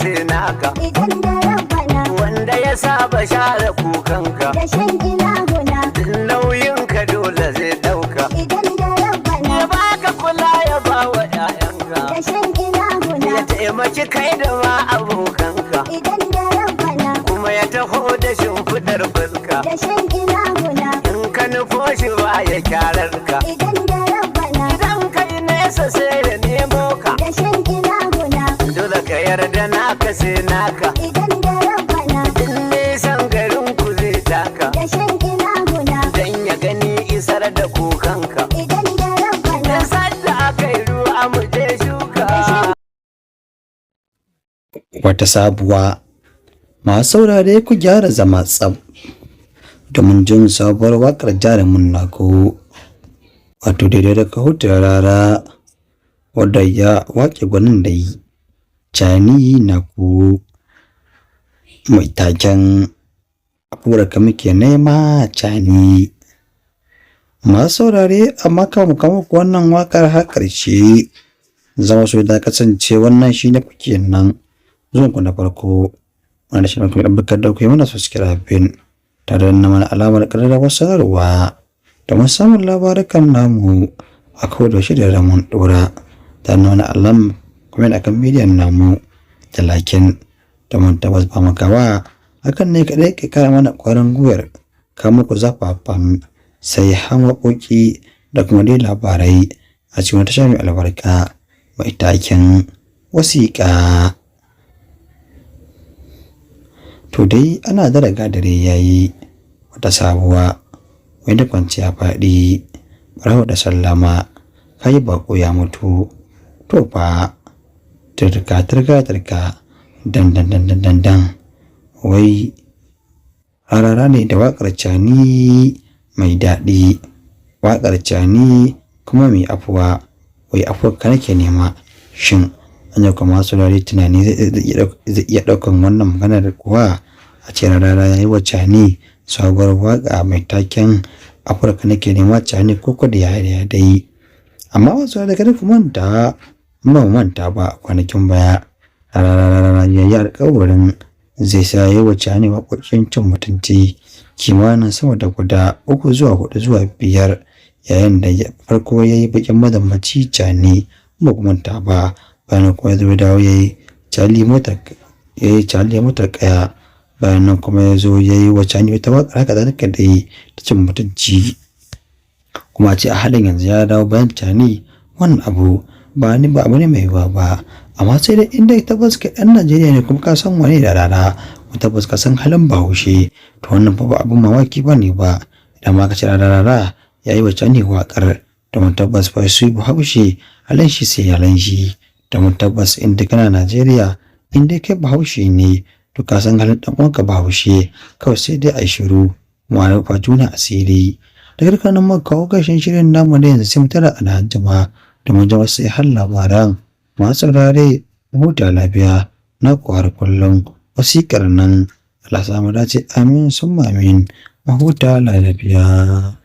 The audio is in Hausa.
sai naka idan da rabbana wanda ya saba share kukanka da shan ilahuna nauyin ka dole zai dauka idan da rabbana ya baka kula ya bawa ƴaƴanka da shan ilahuna ya taimaki kai da ma abokanka idan da rabbana kuma ya taho da shimfidar fuska da shan ilahuna in ka nufo shi ba ya kyarar ka idan da rabbana idan kai nesa sai ya nemo ka da shan ilahuna dole ka yarda naka sai naka idan da rabbana in nisan garin ku zai taka da shan ilahuna dan ya gani isar da kukanka idan da rabbana da sadda aka yi ruwa mu je shuka wata sabuwa. Masu saurare ku gyara zama tsab domin jin sabuwar waƙar jarumin naku wato daidai da kahutar rara wadda ya waƙe gwanin da yi cani naku mai taken afurka muke nema cani. Masu saurare amma kama wannan waƙar har ƙarshe zama so da kasance wannan shi ne kuke nan zuwan ku na farko wanda shi ne kuma ɗabbakar da ku yi mana subscribing tare da mana alamar ƙararrawar sanarwa domin samun labarukan namu a koda shi da ramon ɗora da wani alam kuma da kan bidiyon namu da lakin domin tabbas ba makawa hakan ne kaɗai ke kara mana ƙwarin gwiwar kama ku zafafan sai hamakoki da kuma dai labarai a cikin wata mai albarka mai taken wasiƙa. To dai ana daraga dare yayi wata sabuwa wai da kwanciya faɗi rawa da sallama kai bako ya mutu to fa turka dan wai harara ne da waƙar cani mai daɗi waƙar cani kuma mai afuwa wai afirka nake nema shin an yi kuma masu rari tunani zai iya ɗaukan wannan maganar kuwa a ce rara ya yi wa cani sabuwar waƙa mai taken afirka nake nema cani koko da ya dai. Amma wasu da kada ku manta ba kwanakin baya rara ya yi alƙawarin zai sa yi wa cani waƙoƙin cin mutunci kimanin sama da guda 3 zuwa 4 zuwa 5 yayin da farko ya yi bakin madammaci cani ba ku manta ba bayan kuma ya zo dawo ya yi cali motar kaya bayan nan kuma ya zo ya yi wa cani wata waƙar haka zalika da yi ta cin mutunci kuma ce a halin yanzu ya dawo bayan cani wannan abu ba abu ne mai yiwuwa ba amma sai dai inda tabbas ka ɗan Najeriya ne kuma ka san wani da rana kuma tabbas ka san halin Bahaushe to wannan ba abin mamaki ba ne ba idan ma ka ce rara ya yi wa cani waƙar domin tabbas fa su Bahaushe halin shi sai yalan shi domin tabbas inda kana Najeriya inda kai Bahaushe ne to ka san halin dan uwanka Bahaushe kawai sai dai a shiru mu rufa juna asiri. Daga dukkanin mu kawo gashin shirin namu ne yanzu sai mu tara alhajjama domin jama'a sai har labaran masu saurare huta lafiya na kwar kullum wasiƙar nan Allah samu dace amin summa amin mahuta lafiya.